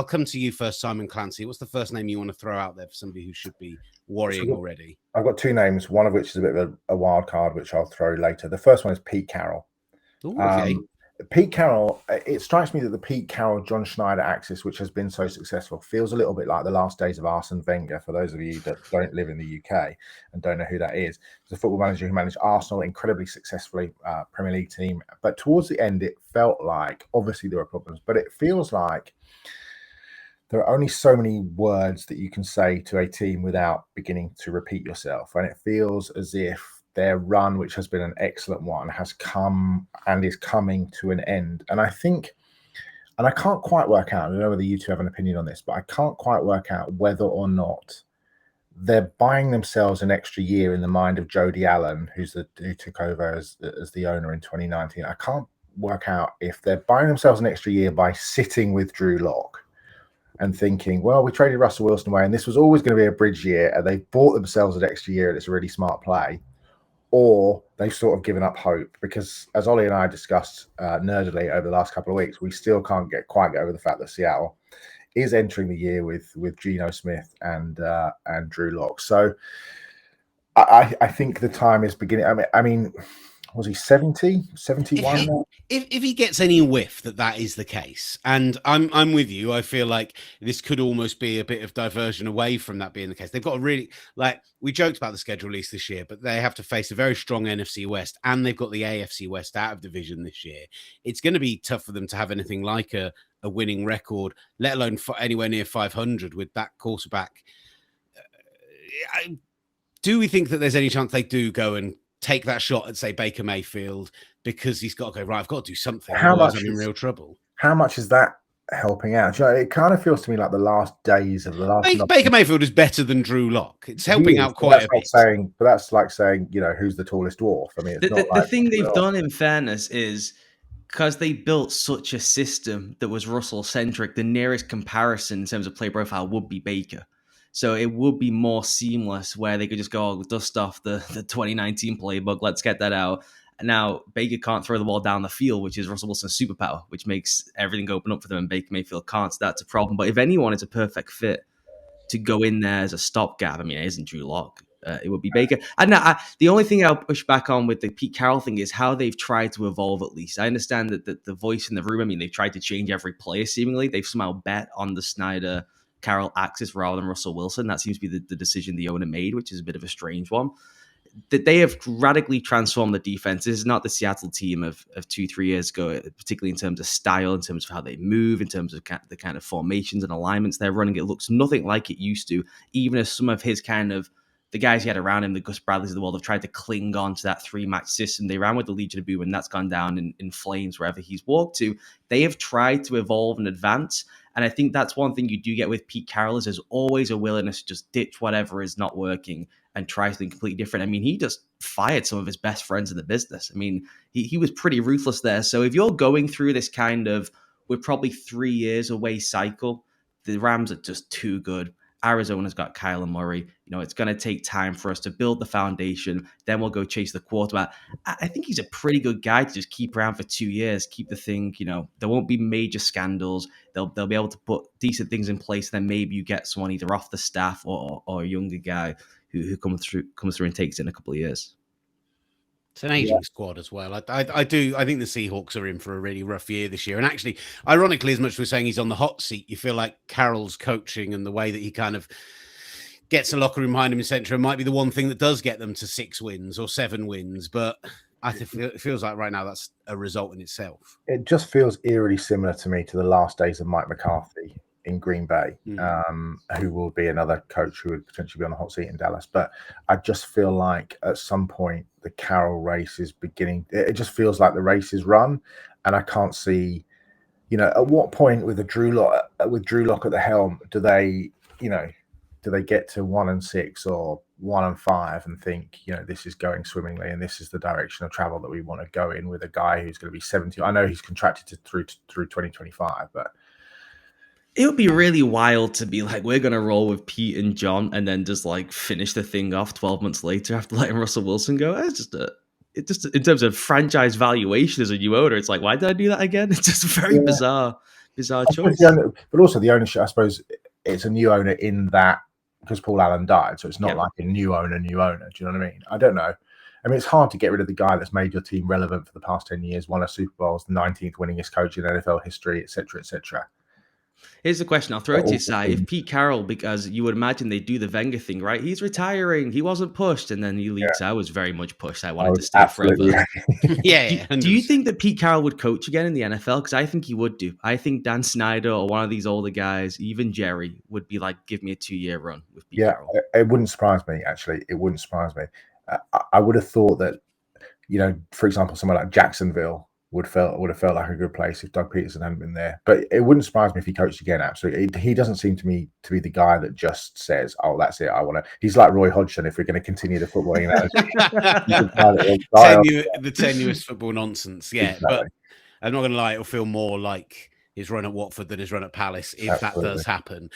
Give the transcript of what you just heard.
I'll come to you first, Simon Clancy. What's the first name you want to throw out there for somebody who should be worrying already? I've got two names, one of which is a bit of a wild card, which I'll throw later. The first one is Pete Carroll. Ooh, okay. Pete Carroll, it strikes me that the Pete Carroll, John Schneider axis, which has been so successful, feels a little bit like the last days of Arsene Wenger, for those of you that don't live in the UK and don't know who that is. He's a football manager who managed Arsenal incredibly successfully, Premier League team. But towards the end, it felt like, obviously there were problems, but it feels like there are only so many words that you can say to a team without beginning to repeat yourself. And it feels as if their run, which has been an excellent one, has come and is coming to an end. And I think, and I can't quite work out, I don't know whether you two have an opinion on this, but I can't quite work out whether or not they're buying themselves an extra year in the mind of Jody Allen, who took over as the owner in 2019. I can't work out if they're buying themselves an extra year by sitting with Drew Lock and thinking, well, we traded Russell Wilson away and this was always going to be a bridge year, and they've bought themselves an extra year and it's a really smart play. Or they've sort of given up hope, because as Ollie and I discussed nerdily over the last couple of weeks, we still can't quite get over the fact that Seattle is entering the year with Geno Smith and Drew Lock. So I think the time is beginning. I mean, was he 70, 71? If he gets any whiff that is the case, and I'm with you, I feel like this could almost be a bit of diversion away from that being the case. They've got a really, like, we joked about the schedule release this year, but they have to face a very strong NFC West, and they've got the AFC West out of division this year. It's going to be tough for them to have anything like a winning record, let alone anywhere near 500 with that quarterback. Do we think that there's any chance they do go and take that shot at, say, Baker Mayfield, because he's got to go, right, I've got to do something, otherwise I'm in real trouble? How much is that helping out? You know, it kind of feels to me like the last days of the last... Baker Mayfield is better than Drew Lock. It's helping out quite a bit. But that's like saying, you know, who's the tallest dwarf? I mean, it's the thing they've done, in fairness, is because they built such a system that was Russell-centric, the nearest comparison in terms of play profile would be Baker. So it would be more seamless, where they could just go, oh, dust off the 2019 playbook, let's get that out. And now Baker can't throw the ball down the field, which is Russell Wilson's superpower, which makes everything open up for them, and Baker Mayfield can't. So that's a problem. But if anyone is a perfect fit to go in there as a stopgap, I mean, it isn't Drew Lock. It would be Baker. And the only thing I'll push back on with the Pete Carroll thing is how they've tried to evolve, at least. I understand that the voice in the room, I mean, they've tried to change every player, seemingly. They've somehow bet on the Snyder Carroll axis rather than Russell Wilson. That seems to be the decision the owner made, which is a bit of a strange one. That they have radically transformed the defense. This is not the Seattle team of 2-3 years ago, particularly in terms of style, in terms of how they move, in terms of the kind of formations and alignments they're running. It looks nothing like it used to, even as some of his kind of, the guys he had around him, the Gus Bradleys of the world, have tried to cling on to that 3-match system. They ran with the Legion of Boom, and that's gone down in flames wherever he's walked to. They have tried to evolve and advance. And I think that's one thing you do get with Pete Carroll, is there's always a willingness to just ditch whatever is not working and try something completely different. I mean, he just fired some of his best friends in the business. I mean, he was pretty ruthless there. So if you're going through this kind of, we're probably 3 years away cycle, the Rams are just too good. Arizona's got Kyler Murray. You know, it's going to take time for us to build the foundation. Then we'll go chase the quarterback. I think he's a pretty good guy to just keep around for 2 years, keep the thing, you know, there won't be major scandals. They'll be able to put decent things in place. Then maybe you get someone either off the staff or a younger guy who comes through and takes it in a couple of years. It's an aging squad as well. I think the Seahawks are in for a really rough year this year. And actually, ironically, as much as we're saying he's on the hot seat, you feel like Carroll's coaching and the way that he kind of gets a locker room behind him, etc., might be the one thing that does get them to 6 wins or 7 wins. But it feels like right now that's a result in itself. It just feels eerily similar to me to the last days of Mike McCarthy in Green Bay, who will be another coach who would potentially be on the hot seat in Dallas. But I just feel like at some point the Carroll race is beginning. It just feels like the race is run, and I can't see, you know, at what point with Drew Lock at the helm do they get to 1-6 or 1-5 and think, you know, this is going swimmingly and this is the direction of travel that we want to go in with a guy who's going to be 70. I know he's contracted through 2025, but it would be really wild to be like, we're going to roll with Pete and John and then just like finish the thing off 12 months later after letting Russell Wilson go. It's just in terms of franchise valuation as a new owner, it's like, why did I do that again? It's just very bizarre. bizarre I suppose choice. but also the ownership, I suppose it's a new owner in that because Paul Allen died. So it's not Yeah. like a new owner. Do you know what I mean? I don't know. I mean, it's hard to get rid of the guy that's made your team relevant for the past 10 years, won a Super Bowls, the 19th winningest coach in NFL history, etc., etc. Here's the question I'll throw to you, Si. If Pete Carroll, because you would imagine they do the Wenger thing, right? He's retiring. He wasn't pushed. And then he leaks, I was very much pushed. I wanted to stay Absolutely. forever. Yeah. Do you think that Pete Carroll would coach again in the NFL? Because I think he would do. I think Dan Snyder or one of these older guys, even Jerry, would be like, give me a 2-year run with Pete Carroll. It wouldn't surprise me, actually. It wouldn't surprise me. I would have thought that, for example, someone like Jacksonville would have felt like a good place if Doug Peterson hadn't been there. But it wouldn't surprise me if he coached again. Absolutely, he doesn't seem to me to be the guy that just says, "Oh, that's it. I want to." He's like Roy Hodgson. If we're going to continue the footballing analogy, the tenuous football nonsense. Yeah, exactly. But I'm not going to lie; it'll feel more like his run at Watford than his run at Palace if that does happen.